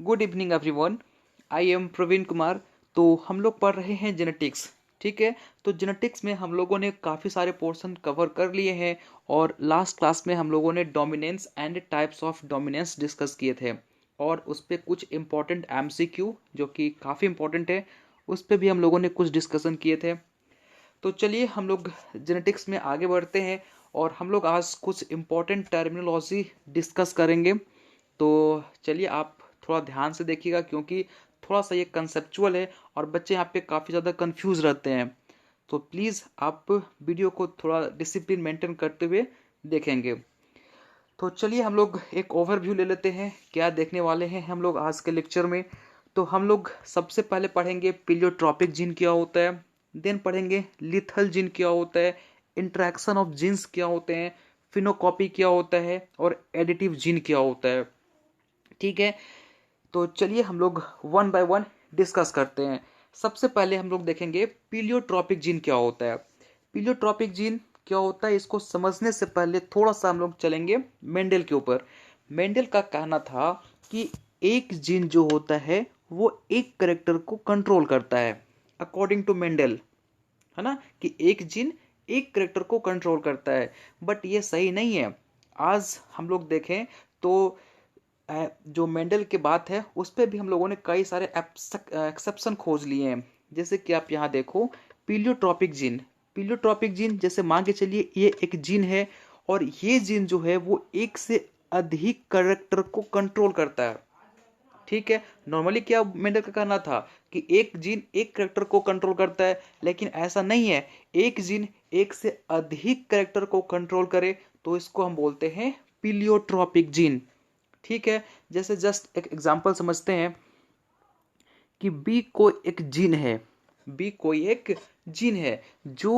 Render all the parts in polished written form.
Good evening everyone. I am Praveen Kumar. तो हम लोग पढ़ रहे हैं जेनेटिक्स। ठीक है। तो जेनेटिक्स में हम लोगों ने काफ़ी सारे पोर्शन कवर कर लिए हैं और लास्ट क्लास में हम लोगों ने dominance and types of dominance discuss किए थे और उस पर कुछ इंपॉर्टेंट एमसीक्यू जो कि काफ़ी इंपॉर्टेंट है उस पर भी हम लोगों ने कुछ डिस्कशन किए थे। तो चलिए हम लोग जेनेटिक्स में आगे बढ़ते हैं और हम लोग आज कुछ इम्पोर्टेंट टर्मिनोलॉजी डिस्कस करेंगे। तो चलिए आप थोड़ा ध्यान से देखिएगा क्योंकि थोड़ा सा ये कंसेप्चुअल है और बच्चे यहाँ पे काफ़ी ज़्यादा कंफ्यूज रहते हैं। तो प्लीज़ आप वीडियो को थोड़ा डिसिप्लिन मेंटेन करते हुए देखेंगे। तो चलिए हम लोग एक ओवरव्यू ले लेते हैं क्या देखने वाले हैं हम लोग आज के लेक्चर में। तो हम लोग सबसे पहले पढ़ेंगे पीलियोट्रॉपिक जीन क्या होता है, देन पढ़ेंगे लिथल जीन क्या होता है, इंट्रैक्शन ऑफ जीन्स क्या होते हैं, फिनोकॉपी क्या होता है और एडिटिव जीन क्या होता है। ठीक है। तो चलिए हम लोग वन बाय वन डिस्कस करते हैं। सबसे पहले हम लोग देखेंगे पीलियोट्रॉपिक जीन क्या होता है। पीलियोट्रॉपिक जीन क्या होता है इसको समझने से पहले थोड़ा सा हम लोग चलेंगे मेंडल के ऊपर। मेंडल का कहना था कि एक जीन जो होता है वो एक करेक्टर को कंट्रोल करता है। अकॉर्डिंग टू मेंडल, है ना, कि एक जीन एक करेक्टर को कंट्रोल करता है। बट ये सही नहीं है। आज हम लोग देखें तो जो मेंडल की बात है उस पर भी हम लोगों ने कई सारे एक्सेप्शन खोज लिए हैं। जैसे कि आप यहाँ देखो पीलियोट्रॉपिक जीन। पीलियोट्रॉपिक जीन जैसे मान के चलिए ये एक जीन है और ये जीन जो है वो एक से अधिक कैरेक्टर को कंट्रोल करता है। ठीक है। नॉर्मली क्या मेंडल का कहना था कि एक जीन एक कैरेक्टर को कंट्रोल करता है, लेकिन ऐसा नहीं है। एक जीन एक से अधिक कैरेक्टर को कंट्रोल करे तो इसको हम बोलते हैं पीलियोट्रॉपिक जीन। ठीक है। जैसे जस्ट एक एग्जांपल समझते हैं कि बी कोई एक जीन है। बी कोई एक जीन है जो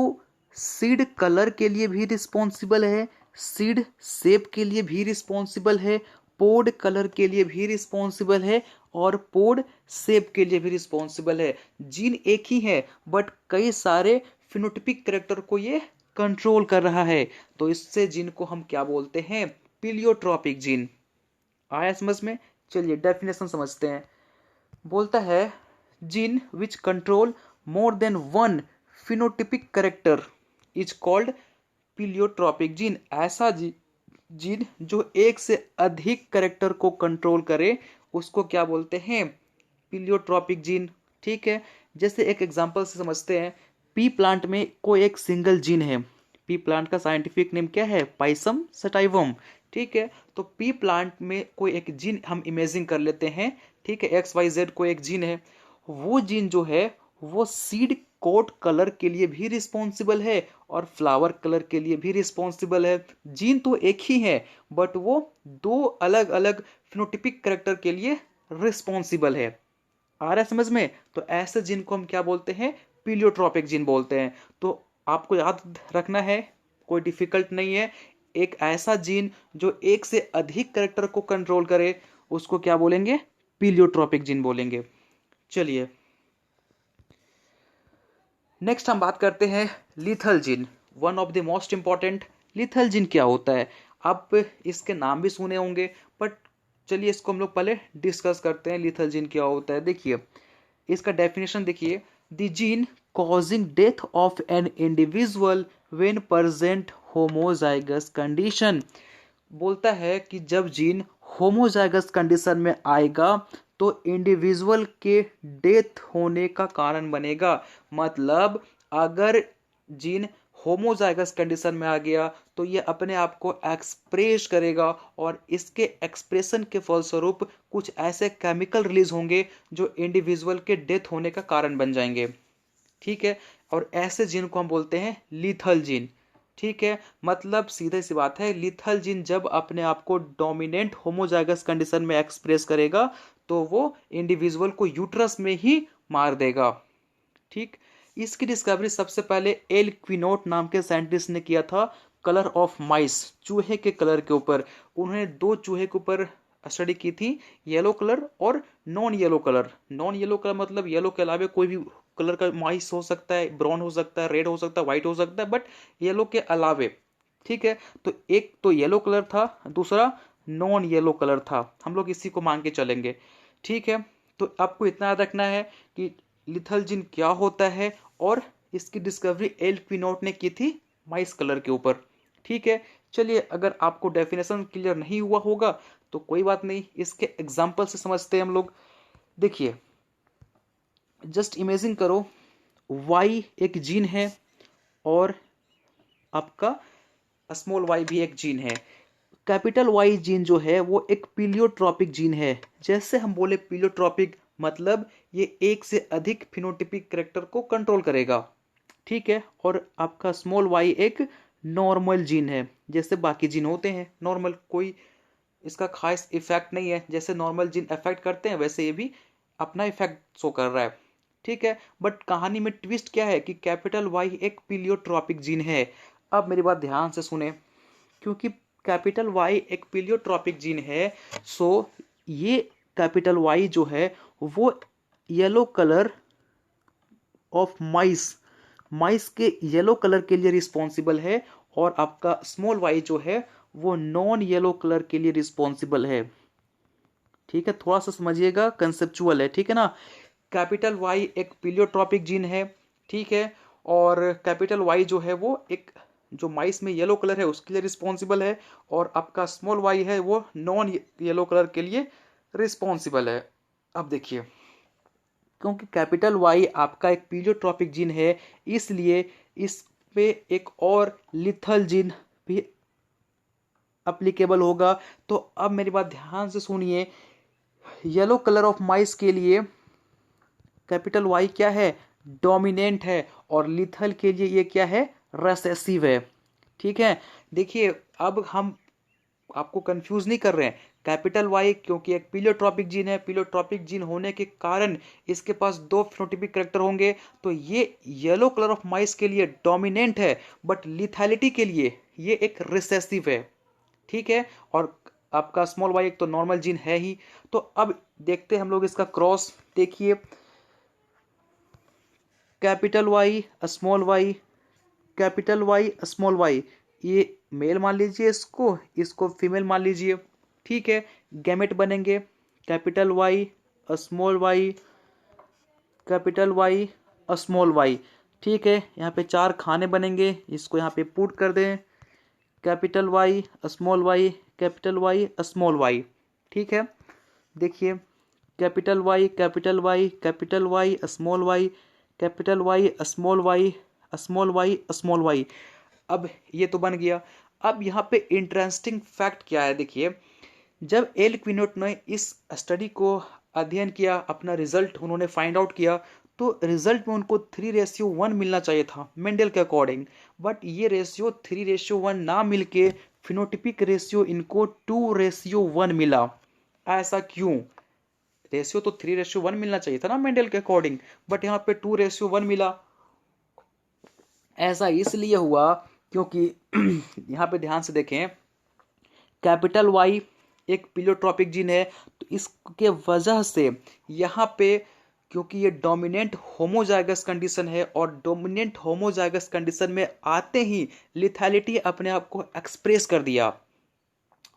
सीड कलर के लिए भी रिस्पॉन्सिबल है, सीड शेप के लिए भी रिस्पॉन्सिबल है, पोड कलर के लिए भी रिस्पॉन्सिबल है और पोड शेप के लिए भी रिस्पॉन्सिबल है। जीन एक ही है बट कई सारे फिनोटिपिक कैरेक्टर को ये कंट्रोल कर रहा है। तो इससे जीन को हम क्या बोलते हैं? Pleiotropic gene. आया समझ में? चलिए डेफिनेशन समझते हैं। बोलता है gene which control more than one phenotypic character is called pleiotropic gene. ऐसा जीन जो एक से अधिक करेक्टर को कंट्रोल करे उसको क्या बोलते हैं? Pleiotropic gene. ठीक है। जैसे एक एग्जांपल से समझते हैं, पी प्लांट में कोई एक सिंगल जीन है। पी प्लांट का साइंटिफिक नेम क्या है? Pisum sativum. ठीक है। तो पी प्लांट में कोई एक जीन हम इमेजिन कर लेते हैं। ठीक है। एक्स वाई जेड कोई एक जीन है। वो जीन जो है वो सीड कोट कलर के लिए भी रिस्पॉन्सिबल है और फ्लावर कलर के लिए भी रिस्पॉन्सिबल है। जीन तो एक ही है बट वो दो अलग अलग फिनोटिपिक करेक्टर के लिए रिस्पॉन्सिबल है। आ रहा है समझ में? तो ऐसे जीन को हम क्या बोलते हैं? पीलियोट्रॉपिक जीन बोलते हैं। तो आपको याद रखना है, कोई डिफिकल्ट नहीं है। एक ऐसा जीन जो एक से अधिक कैरेक्टर को कंट्रोल करे उसको क्या बोलेंगे? पीलियोट्रॉपिक जीन बोलेंगे। चलिए नेक्स्ट हम बात करते हैं lethal gene, one of the most important. Lethal gene क्या होता है? आप इसके नाम भी सुने होंगे बट चलिए इसको हम लोग पहले डिस्कस करते हैं। लीथल जीन क्या होता है देखिए, इसका डेफिनेशन देखिए। The gene causing death of an individual when present homozygous condition. बोलता है कि जब जीन होमोजाइगस कंडीशन में आएगा तो इंडिविजुअल के डेथ होने का कारण बनेगा। मतलब अगर जीन होमोजाइगस कंडीशन में आ गया तो ये अपने आप को एक्सप्रेस करेगा और इसके एक्सप्रेशन के फलस्वरूप कुछ ऐसे केमिकल रिलीज होंगे जो इंडिविजुअल के डेथ होने का कारण बन जाएंगे। ठीक है। और ऐसे जीन को हम बोलते हैं लीथल जीन। ठीक है। मतलब सीधे सी बात है, लीथल जीन जब अपने आप को डोमिनेंट होमोजाइगस कंडीशन में एक्सप्रेस करेगा तो वो इंडिविजुअल को यूट्रस में ही मार देगा। ठीक। इसकी डिस्कवरी सबसे पहले एल क्विनोट नाम के साइंटिस्ट ने किया था कलर ऑफ माइस, चूहे के कलर के ऊपर। उन्होंने दो चूहे के ऊपर स्टडी की थी, येलो कलर और non yellow colour. Non yellow colour मतलब येलो के अलावा कोई भी कलर का माइस हो सकता है, ब्राउन हो सकता है, रेड हो सकता है, व्हाइट हो सकता है, बट येलो के अलावे। ठीक है। तो एक तो येलो कलर था, दूसरा नॉन येलो कलर था। हम लोग इसी को मान के चलेंगे। ठीक है, तो आपको इतना याद रखना है कि लिथल जिन क्या होता है, और इसकी डिस्कवरी एल क्विनोट ने की थी माइस कलर के ऊपर। ठीक है, चलिए, अगर आपको डेफिनेशन क्लियर नहीं हुआ होगा तो कोई बात नहीं, इसके एग्जाम्पल से समझते हैं हम लोग। देखिए, जस्ट इमेजिन करो, वाई एक जीन है और आपका स्मॉल वाई भी एक जीन है। कैपिटल वाई जीन जो है वो एक पीलियोट्रॉपिक जीन है। जैसे हम बोले पीलियोट्रॉपिक, मतलब ये एक से अधिक फिनोटिपिक कैरेक्टर को कंट्रोल करेगा। ठीक है, और आपका स्मॉल वाई एक नॉर्मल जीन है, जैसे बाकी जीन होते हैं नॉर्मल, कोई इसका खास इफेक्ट नहीं है। जैसे नॉर्मल जीन इफेक्ट करते हैं वैसे ये भी अपना इफेक्ट शो कर रहा है। ठीक है, बट कहानी में ट्विस्ट क्या है कि कैपिटल वाई एक पीलियोट्रॉपिक जीन है। अब मेरी बात ध्यान से सुने, क्योंकि कैपिटल वाई एक पीलियोट्रॉपिक जीन है, सो ये कैपिटल वाई जो है वो येलो कलर ऑफ माइस, माइस के येलो कलर के लिए रिस्पॉन्सिबल है, और आपका स्मॉल वाई जो है वो नॉन येलो कलर के लिए रिस्पॉन्सिबल है। ठीक है, थोड़ा सा समझिएगा, कंसेप्चुअल है, ठीक है ना। कैपिटल वाई एक पीलियोट्रॉपिक जीन है, ठीक है, और कैपिटल वाई जो है वो एक जो माइस में येलो कलर है उसके लिए रिस्पॉन्सिबल है, और आपका स्मॉल वाई है वो नॉन येलो कलर के लिए रिस्पॉन्सिबल है। अब देखिए, क्योंकि कैपिटल वाई आपका एक पीलियोट्रॉपिक जीन है, इसलिए इस पे एक और लिथल जीन भी अप्लीकेबल होगा। तो अब मेरी बात ध्यान से सुनिए, येलो कलर ऑफ माइस के लिए कैपिटल वाई क्या है, डोमिनेंट है, और लिथल के लिए ये क्या है, रेसेसिव है। ठीक है, देखिए, अब हम आपको कंफ्यूज नहीं कर रहे हैं। कैपिटल वाई क्योंकि एक पीलियोट्रॉपिक जीन है, पीलियोट्रॉपिक जीन होने के कारण इसके पास दो फिनोटिपिक कैरेक्टर होंगे, तो ये येलो कलर ऑफ माइस के लिए डोमिनेंट है, बट लिथैलिटी के लिए ये एक रिसेसिव है। ठीक है, और आपका स्मॉल वाई एक तो नॉर्मल जीन है ही। तो अब देखते हैं हम लोग इसका क्रॉस। देखिए, capital Y small y, capital Y small y, ये मेल मान लीजिए, इसको इसको फीमेल मान लीजिए। ठीक है, गैमेट बनेंगे capital Y small y, capital Y small y. ठीक है, यहाँ पे 4 खाने बनेंगे, इसको यहाँ पे पुट कर दें, capital Y small y, capital Y small y. ठीक है, देखिए, capital Y capital Y capital Y small y, capital Y small y small y small y. अब ये तो बन गया। अब यहाँ पे इंटरेस्टिंग फैक्ट क्या है, देखिए, जब एल क्विनोट ने इस स्टडी को अध्ययन किया, अपना रिजल्ट उन्होंने फाइंड आउट किया, तो रिजल्ट में उनको 3:1 मिलना चाहिए था मेंडल के अकॉर्डिंग, बट ये रेशियो 3:1 ना मिलके फिनोटिपिक रेशियो इनको 2:1 मिला। ऐसा क्यों? रेशियो तो 3:1 मिलना चाहिए था ना मेंडल के अकॉर्डिंग, बट यहाँ पे 2:1 मिला। ऐसा इसलिए हुआ क्योंकि यहाँ पे ध्यान से देखें, कैपिटल वाई एक पीलियोट्रॉपिक जीन है, तो इसके वजह से यहाँ पे, क्योंकि ये डोमिनेंट होमोजाइगस कंडीशन है, और डोमिनेंट होमोजाइगस कंडीशन में आते ही लिथैलिटी अपने आप को एक्सप्रेस कर दिया,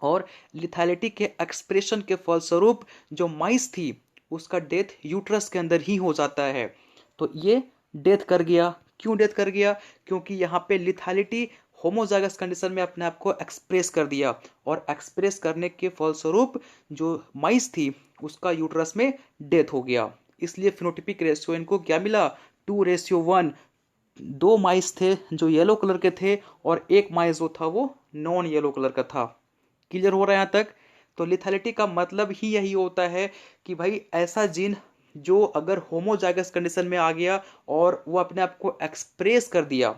और लिथैलिटी के एक्सप्रेशन के फलस्वरूप जो माइस थी उसका डेथ यूट्रस के अंदर ही हो जाता है। तो ये डेथ कर गया। क्यों डेथ कर गया? क्योंकि यहाँ पे लिथैलिटी होमोजाइगस कंडीशन में अपने आप को एक्सप्रेस कर दिया, और एक्सप्रेस करने के फलस्वरूप जो माइस थी उसका यूट्रस में डेथ हो गया। इसलिए फिनोटिपिक रेशियो इनको क्या मिला, 2:1। 2 माइस थे जो येलो कलर के थे, और एक माइस जो था वो नॉन येलो कलर का था। क्लियर हो रहा है यहाँ तक? तो लिथैलिटी का मतलब ही यही होता है कि भाई ऐसा जीन जो अगर होमोजाइगस कंडीशन में आ गया और वो अपने आप को एक्सप्रेस कर दिया,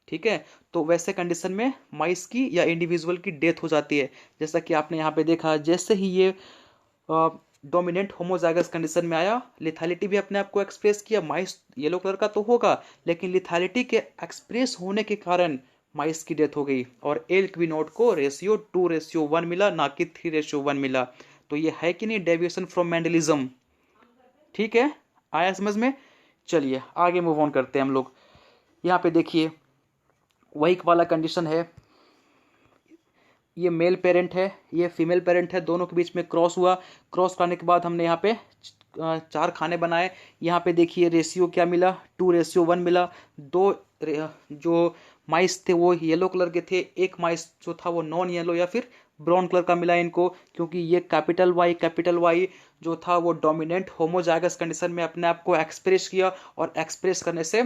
ठीक है, तो वैसे कंडीशन में माइस की या इंडिविजुअल की डेथ हो जाती है। जैसा कि आपने यहाँ पे देखा, जैसे ही ये डोमिनेंट होमोजाइगस कंडीशन में आया, लिथैलिटी भी अपने आप को एक्सप्रेस किया। माइस येलो कलर का तो होगा, लेकिन लिथैलिटी के एक्सप्रेस होने के कारण माइस की डेथ हो गई, और एल क्विनोट को रेशियो 2:1 मिला, ना कि 3:1 मिला। तो ये है कि नहीं डेविएशन फ्रॉम मेंडलिज्म? ठीक है, आया समझ में? चलिए आगे मूव ऑन करते हैं हम लोग। यहाँ पे देखिए, वही वाला कंडीशन है, ये मेल पेरेंट है, ये फीमेल पेरेंट है, दोनों के बीच में क्रॉस हुआ। क्रॉस कराने के बाद हमने यहाँ पे 4 खाने बनाए। यहाँ पे देखिए रेशियो क्या मिला, 2:1 मिला। दो जो माइस थे वो येलो कलर के थे, एक माइस जो था वो नॉन येलो या फिर ब्राउन कलर का मिला इनको, क्योंकि ये कैपिटल वाई जो था वो डोमिनेंट होमोजाइगस कंडीशन में अपने आप को एक्सप्रेस किया, और एक्सप्रेस करने से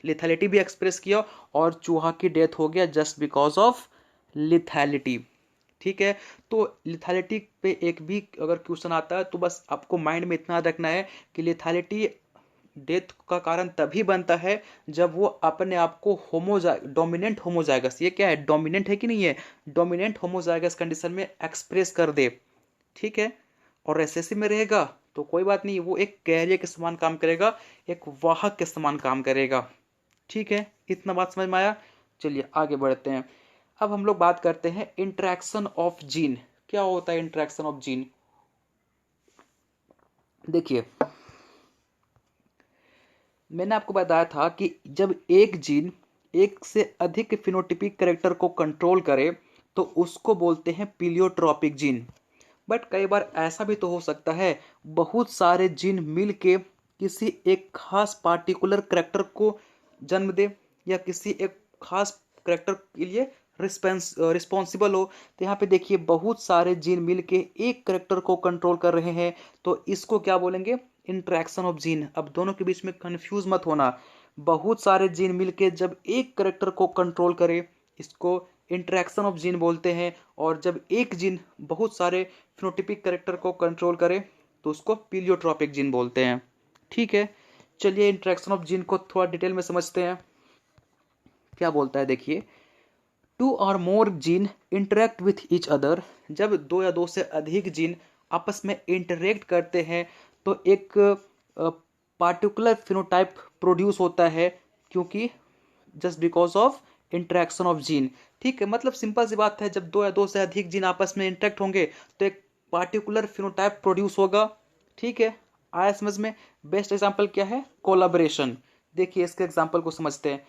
लिथैलिटी भी एक्सप्रेस किया, और चूहा की डेथ हो गया जस्ट बिकॉज ऑफ लिथैलिटी। ठीक है, तो लिथैलिटी पे एक भी अगर क्वेश्चन आता है तो बस आपको माइंड में इतना रखना है कि लिथैलिटी डेथ का कारण तभी बनता है जब वो अपने आप को डोमिनेंट होमोजाइगस, ये क्या है, डोमिनेंट है कि नहीं है, डोमिनेंट होमोजाइगस कंडीशन में एक्सप्रेस कर दे। ठीक है, और रेसेसिव में रहेगा तो कोई बात नहीं, वो एक कैरियर के समान काम करेगा, एक वाहक के समान काम करेगा। ठीक है, इतना बात समझ में आया। चलिए आगे बढ़ते हैं। अब हम लोग बात करते हैं इंटरेक्शन ऑफ जीन। क्या होता है इंटरेक्शन ऑफ जीन? देखिए, मैंने आपको बताया था कि जब एक जीन एक से अधिक फिनोटिपिक कैरेक्टर को कंट्रोल करे तो उसको बोलते हैं पीलियोट्रॉपिक जीन। बट कई बार ऐसा भी तो हो सकता है बहुत सारे जीन मिल के किसी एक खास पार्टिकुलर कैरेक्टर को जन्म दे, या किसी एक खास कैरेक्टर के लिए रिस्पॉन्सिबल हो। तो यहाँ पे देखिए बहुत सारे जीन मिल के एक कैरेक्टर को कंट्रोल कर रहे हैं, तो इसको क्या बोलेंगे, इंटरेक्शन ऑफ जीन। अब दोनों के बीच में कंफ्यूज मत होना, बहुत सारे जीन मिलके जब एक कैरेक्टर को कंट्रोल करे इसको इंटरेक्शन ऑफ जीन बोलते हैं, और जब एक जीन बहुत सारे फिनोटिपिक कैरेक्टर को कंट्रोल करे तो उसको पीलियोट्रॉपिक जीन बोलते हैं। ठीक है, चलिए इंटरेक्शन ऑफ जीन को थोड़ा डिटेल में समझते हैं। क्या बोलता है देखिए, 2 और more gene interact with each other. जब 2 या 2 से अधिक जीन आपस में इंटरेक्ट करते हैं तो एक पार्टिकुलर फिनोटाइप प्रोड्यूस होता है, क्योंकि just because of interaction of gene. ठीक है, मतलब सिंपल सी बात है, जब 2 या 2 से अधिक जीन आपस में इंटरेक्ट होंगे तो एक पार्टिकुलर फिनोटाइप प्रोड्यूस होगा। ठीक है, आया समझ में? बेस्ट एग्जांपल क्या है, कोलाबरेशन। देखिए इसके एग्जांपल को समझते हैं।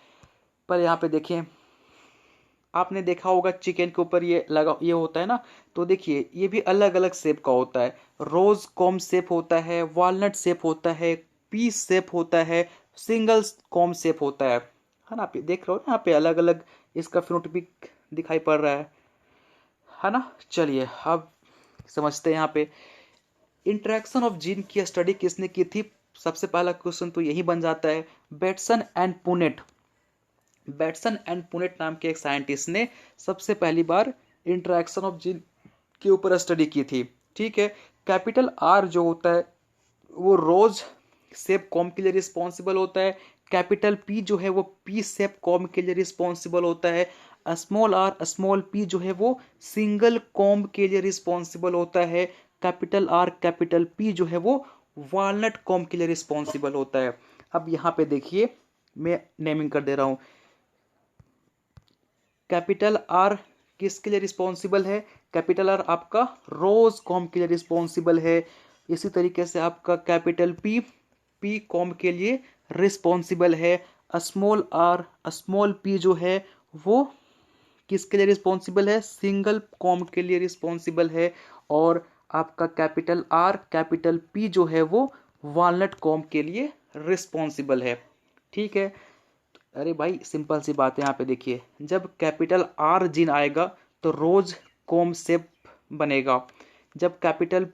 पर यहाँ पे देखिए, आपने देखा होगा चिकन के ऊपर ये लगा, ये होता है ना, तो देखिए ये भी अलग अलग शेप का होता है। रोज कॉम शेप होता है, वॉलनट शेप होता है, पीस शेप होता है, सिंगल कॉम शेप होता है ना? आप देख रहे हो ना यहाँ पे अलग अलग इसका फिनोटाइप दिखाई पड़ रहा है ना? चलिए अब समझते हैं यहाँ पे इंटरेक्शन ऑफ जीन की स्टडी किसने की थी। सबसे पहला क्वेश्चन तो यही बन जाता है, Bateson and Punnett. Bateson and Punnett नाम के एक साइंटिस्ट ने सबसे पहली बार इंटरेक्शन ऑफ जीन के ऊपर स्टडी की थी। ठीक है, कैपिटल आर जो होता है वो रोज शेप कॉम के लिए रिस्पॉन्सिबल होता है, कैपिटल पी जो है वो पी शेप कॉम के लिए रिस्पॉन्सिबल होता है, स्मॉल आर स्मॉल पी जो है वो सिंगल कॉम के लिए रिस्पॉन्सिबल होता है, कैपिटल आर कैपिटल पी जो है वो वॉलनट कॉम के लिए रिस्पॉन्सिबल होता है। अब यहाँ पे देखिए मैं नेमिंग कर दे रहा हूँ, कैपिटल आर किसके लिए रिस्पॉन्सिबल है, कैपिटल आर आपका रोज कॉम के लिए रिस्पॉन्सिबल है। इसी तरीके से आपका कैपिटल पी पी कॉम के लिए रिस्पॉन्सिबल है। स्मॉल आर स्मॉल पी जो है वो किसके लिए रिस्पॉन्सिबल है, सिंगल कॉम के लिए रिस्पॉन्सिबल है। और आपका कैपिटल आर कैपिटल पी जो है वो वॉलनट कॉम के लिए रिस्पॉन्सिबल है। ठीक है, अरे भाई सिंपल सी बात है, यहाँ पे देखिए जब कैपिटल आर जीन आएगा तो रोज कोम शेप बनेगा, जब कैपिटल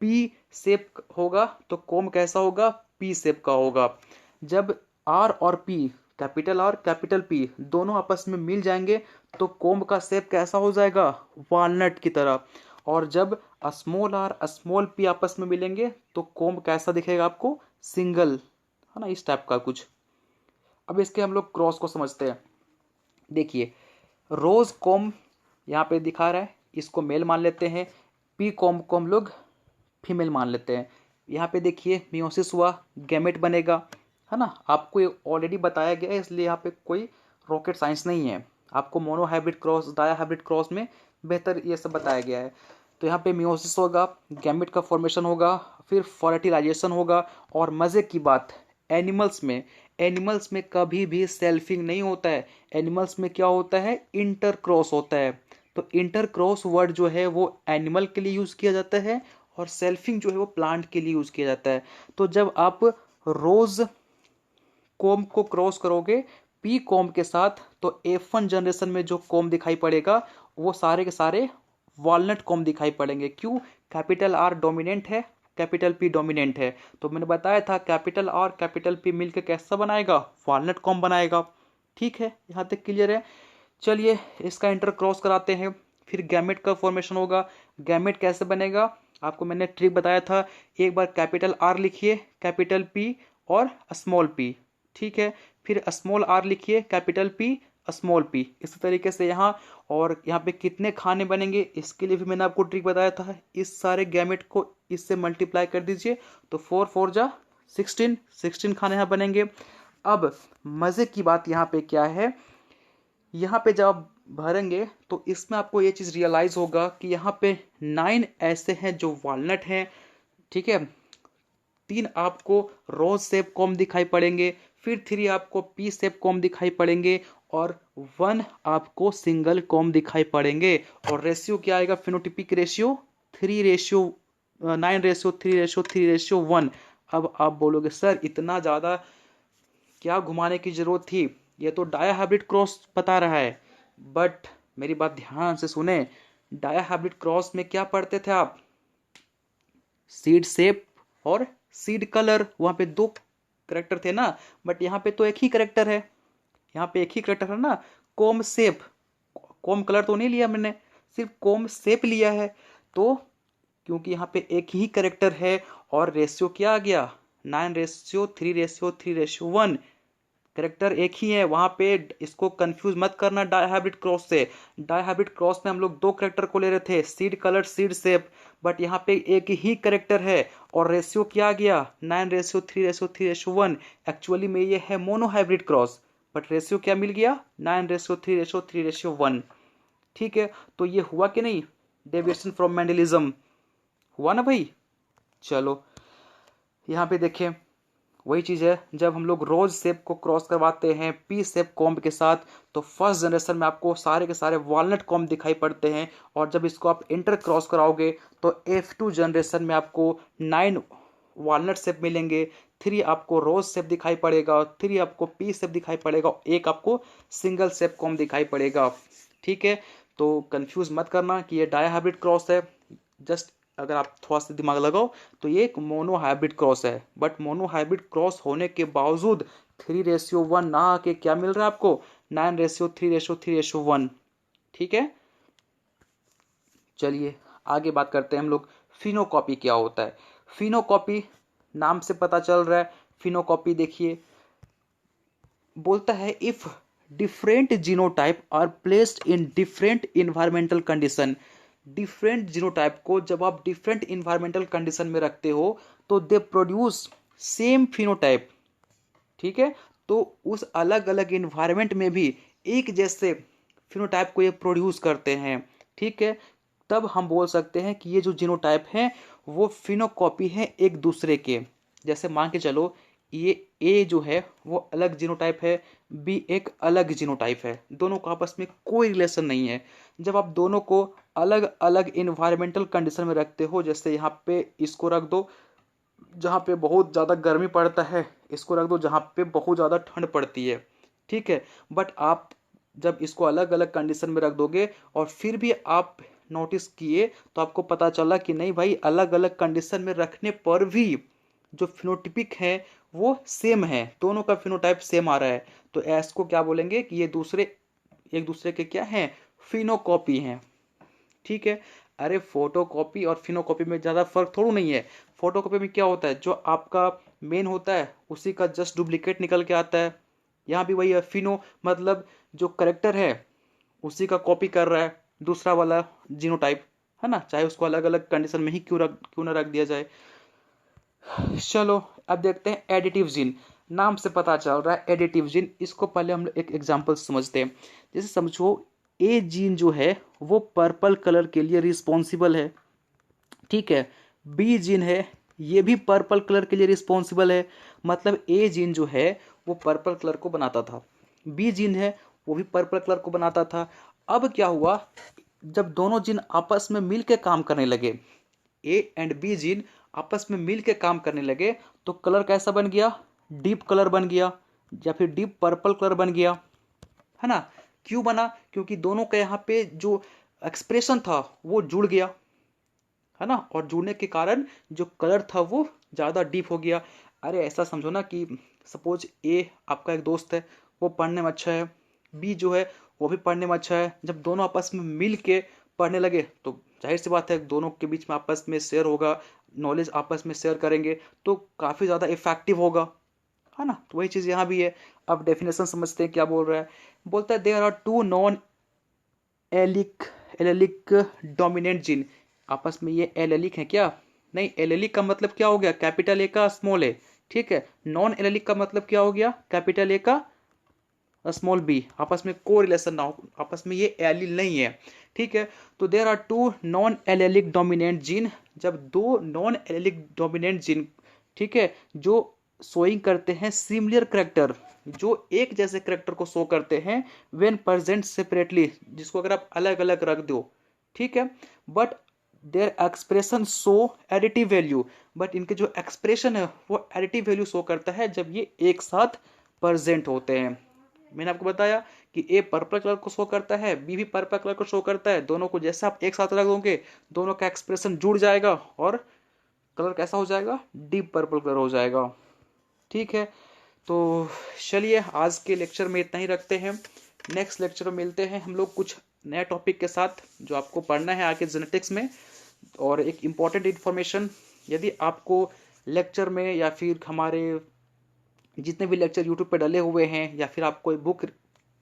पी शेप होगा तो कोम कैसा होगा, पी शेप का होगा। जब आर और P capital R capital P दोनों आपस में मिल जाएंगे तो कोम का शेप कैसा हो जाएगा, वॉलनट की तरह। और जब स्मॉल आर स्मॉल पी आपस में मिलेंगे तो कोम कैसा दिखेगा आपको, सिंगल, है ना, इस टाइप का कुछ। अब इसके हम लोग क्रॉस को समझते हैं। देखिए रोज कॉम यहाँ पे दिखा रहा है, इसको मेल मान लेते हैं, पी कॉम को हम लोग फीमेल मान लेते हैं। यहाँ पे देखिए मियोसिस हुआ, गैमेट बनेगा, है ना? आपको ऑलरेडी बताया गया है इसलिए यहाँ पे कोई रॉकेट साइंस नहीं है, आपको monohybrid cross dihybrid cross में बेहतर ये सब बताया गया है। तो यहाँ पे मियोसिस होगा, गैमेट का फॉर्मेशन होगा, फिर फर्टिलाइजेशन होगा। और मज़े की बात, एनिमल्स में कभी भी सेल्फिंग नहीं होता है, एनिमल्स में क्या होता है, इंटर क्रॉस होता है। तो इंटरक्रॉस वर्ड जो है वो एनिमल के लिए यूज किया जाता है और सेल्फिंग जो है वो प्लांट के लिए यूज किया जाता है। तो जब आप रोज कोम को क्रॉस करोगे पी कोम के साथ, तो F1 जनरेशन में जो कोम दिखाई पड़ेगा वो सारे के सारे वॉलनट कोम दिखाई पड़ेंगे। क्यों? कैपिटल आर डोमिनेंट है, कैपिटल पी डोमिनेंट है। तो मैंने बताया था कैपिटल आर कैपिटल पी मिलकर कैसा बनाएगा? वॉलनट कोम बनाएगा। ठीक है, यहाँ तक क्लियर है। चलिए इसका इंटर क्रॉस कराते हैं, फिर गैमेट का फॉर्मेशन होगा। गैमेट कैसे बनेगा? आपको मैंने ट्रिक बताया था। एक बार कैपिटल आर लिखिए, कैपिटल पी और स्मॉल पी। ठीक है, फिर स्मॉल आर लिखिए, कैपिटल पी स्मॉल पी। इसी तरीके से यहाँ, और यहाँ पे कितने खाने बनेंगे इसके लिए भी मैंने आपको ट्रिक बताया था। इस सारे गैमेट को इससे मल्टीप्लाई कर दीजिए, तो 4 4 जा 16, 16 खाने यहाँ बनेंगे। अब मजे की बात यहाँ पे क्या है, यहाँ पे जब आप भरेंगे तो इसमें आपको ये चीज रियलाइज होगा कि यहाँ पे 9 ऐसे हैं जो वॉलनट हैं। ठीक है, 3 आपको रोज शेप कॉम दिखाई पड़ेंगे, फिर 3 आपको पी शेप कॉम दिखाई पड़ेंगे, और 1 आपको सिंगल कॉम दिखाई पड़ेंगे। और रेशियो क्या आएगा? Phenotypic ratio 3 ratio 9 ratio 3 ratio 3 ratio 1। अब आप बोलोगे सर इतना ज्यादा क्या घुमाने की जरूरत थी, ये तो डाया हाइब्रिड क्रॉस बता रहा है। बट मेरी बात ध्यान से सुने, डाया हाइब्रिड क्रॉस में क्या पढ़ते थे आप? सीड शेप और सीड कलर। वहां पे 2 करेक्टर थे ना, बट यहाँ पे तो एक ही करेक्टर है। यहाँ पे एक ही करेक्टर है ना, कोम शेप। कोम कलर तो नहीं लिया मैंने, सिर्फ कोम शेप लिया है। तो क्योंकि यहाँ पे एक ही करेक्टर है और रेशियो क्या आ गया? 9 रेशियो 3 रेशियो 3 रेशियो 1। करेक्टर एक ही है वहां पे। इसको कंफ्यूज मत करना डाई हाइब्रिड क्रॉस से। डाई हाइब्रिड क्रॉस में हम लोग 2 करेक्टर को ले रहे थे, seed colour seed shape. But यहाँ पे एक ही करेक्टर है और रेशियो क्या आ गया? 9 रेशियो 3 रेशियो 3 रेशियो 1। एक्चुअली में ये है mono hybrid cross, but ratio क्या मिल गया? 9 रेशियो 3 रेशियो 3 रेशियो 1। ठीक है, तो ये हुआ कि नहीं? डेविएशन फ्रॉम मेंडलिज्म हुआ ना भाई। चलो यहाँ पे देखें, वही चीज है, जब हम लोग रोज शेप को क्रॉस करवाते हैं पी शेप कॉम्ब के साथ, तो फर्स्ट जनरेशन में आपको सारे के सारे वॉलनट कॉम्ब दिखाई पड़ते हैं। और जब इसको आप इंटर क्रॉस कराओगे तो F2 जनरेशन में आपको 9 वॉलनट शेप मिलेंगे, 3 आपको रोज शेप दिखाई पड़ेगा, 3 आपको पी शेप दिखाई पड़ेगा, एक आपको सिंगल शेप कॉम्ब दिखाई पड़ेगा। ठीक है, तो कंफ्यूज मत करना कि ये डाई हाइब्रिड क्रॉस है। जस्ट अगर आप थोड़ा सा दिमाग लगाओ तो ये एक मोनो हाइब्रिड क्रॉस है। बट मोनो हाइब्रिड क्रॉस होने के बावजूद 3 रेशियो 1 ना आके क्या मिल रहा है आपको? 9 रेशियो 3 रेशियो 3 रेशियो 1। ठीक है, चलिए आगे बात करते हैं हम लोग। फिनोकॉपी क्या होता है? फिनोकॉपी नाम से पता चल रहा है। फिनोकॉपी देखिए, बोलता है if different genotype are placed in different environmental condition. Different genotype को जब आप डिफरेंट इन्वायरमेंटल कंडीशन में रखते हो तो दे प्रोड्यूस सेम फिनोटाइप। ठीक है, तो उस अलग अलग इन्वायरमेंट में भी एक जैसे फिनोटाइप को ये प्रोड्यूस करते हैं। ठीक है, तब हम बोल सकते हैं कि ये जो जीनोटाइप हैं वो फिनोकॉपी है एक दूसरे के। जैसे मान के चलो ये ए जो है वो अलग जीनोटाइप है, बी एक अलग जीनोटाइप है, दोनों का आपस में कोई रिलेशन नहीं है। जब आप दोनों को अलग अलग इन्वायरमेंटल कंडीशन में रखते हो, जैसे यहाँ पे इसको रख दो जहाँ पे बहुत ज़्यादा गर्मी पड़ता है, इसको रख दो जहाँ पे बहुत ज़्यादा ठंड पड़ती है। ठीक है, बट आप जब इसको अलग अलग कंडीशन में रख दोगे और फिर भी आप नोटिस किए तो आपको पता चला कि नहीं भाई, अलग अलग कंडीशन में रखने पर भी जो फिनोटिपिक है वो सेम है, दोनों का फिनोटाइप सेम आ रहा है। तो इसको क्या बोलेंगे कि ये दूसरे एक दूसरे के क्या हैं? फिनोकॉपी हैं। ठीक है, अरे फोटोकॉपी और फिनोकॉपी में ज़्यादा फर्क थोड़ा नहीं है। फोटोकॉपी में क्या होता है, जो आपका मेन होता है उसी का जस्ट डुप्लीकेट निकल के आता है। यहाँ भी वही है, फिनो मतलब जो करेक्टर है उसी का कॉपी कर रहा है दूसरा वाला जीनोटाइप, है ना, चाहे उसको अलग अलग कंडीशन में ही क्यों ना रख दिया जाए। चलो अब देखते हैं एडिटिव जीन। नाम से पता चल रहा है एडिटिव जीन। इसको पहले हम लोग एक एग्जांपल समझते हैं। जैसे समझो ए जीन जो है वो पर्पल कलर के लिए रिस्पॉन्सिबल है। ठीक है, बी जीन है ये भी पर्पल कलर के लिए रिस्पॉन्सिबल है। मतलब ए जीन जो है वो पर्पल कलर को बनाता था, बी जीन है वो भी पर्पल कलर को बनाता था। अब क्या हुआ, जब दोनों जीन आपस में मिल के काम करने लगे, ए एंड बी जीन आपस में मिल के काम करने लगे, तो कलर कैसा बन गया? डीप कलर बन गया या फिर डीप पर्पल कलर बन गया, है ना। क्यों बना? क्योंकि दोनों का यहाँ पे जो एक्सप्रेशन था वो जुड़ गया, है ना, और जुड़ने के कारण जो कलर था वो ज़्यादा डीप हो गया। अरे ऐसा समझो ना कि सपोज ए आपका एक दोस्त है, वो पढ़ने में अच्छा है, बी जो है वो भी पढ़ने में अच्छा है। जब दोनों आपस में मिल के पढ़ने लगे तो जाहिर सी बात है दोनों के बीच में आपस में शेयर होगा, नॉलेज आपस में शेयर करेंगे तो काफ़ी ज़्यादा इफेक्टिव होगा, है ना। तो वही चीज़ यहाँ भी है। अब डेफिनेशन समझते हैं क्या बोल रहा है। बोलता है there are two non allelic allelic dominant gene. आपस में ये एलेलिक है क्या? नहीं, एलेलिक का मतलब क्या हो गया? कैपिटल ए का स्मॉल ए, ठीक है। नॉन एलेलिक का मतलब क्या हो गया? कैपिटल ए का स्मॉल बी। आपस में को रिलेशन ना हो, आपस में ये एलिल नहीं है, ठीक है। तो there are two non allelic dominant gene. जब दो नॉन एलेलिक डोमिनेंट जीन, ठीक है, जो शोइंग करते हैं सिमिलर करेक्टर, जो एक जैसे करेक्टर को शो करते हैं, व्हेन प्रेजेंट सेपरेटली, जिसको अगर आप अलग अलग रख दो, ठीक है, but their expression show additive value. But इनके जो एक्सप्रेशन है वो एडिटिव वैल्यू शो करता है जब ये एक साथ प्रेजेंट होते हैं। मैंने आपको बताया कि ए पर्पल कलर को शो करता है, बी भी पर्पल कलर को शो करता है। दोनों को जैसे आप एक साथ रख दोगे, दोनों का एक्सप्रेशन जुड़ जाएगा और कलर कैसा हो जाएगा? डीप पर्पल कलर हो जाएगा, ठीक है। तो चलिए आज के लेक्चर में इतना ही रखते हैं। नेक्स्ट लेक्चर में मिलते हैं हम लोग कुछ नया टॉपिक के साथ जो आपको पढ़ना है आगे जेनेटिक्स में। और एक इम्पॉर्टेंट इन्फॉर्मेशन, यदि आपको लेक्चर में या फिर हमारे जितने भी लेक्चर यूट्यूब पे डले हुए हैं या फिर आप कोई बुक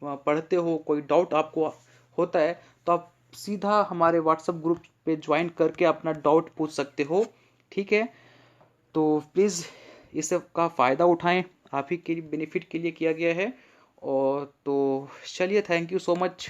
पढ़ते हो, कोई डाउट आपको होता है, तो आप सीधा हमारे व्हाट्सएप ग्रुप पे ज्वाइन करके अपना डाउट पूछ सकते हो, ठीक है। तो प्लीज़ इस का फ़ायदा उठाएं, आप ही के बेनिफिट के लिए किया गया है। और तो चलिए, थैंक यू सो मच।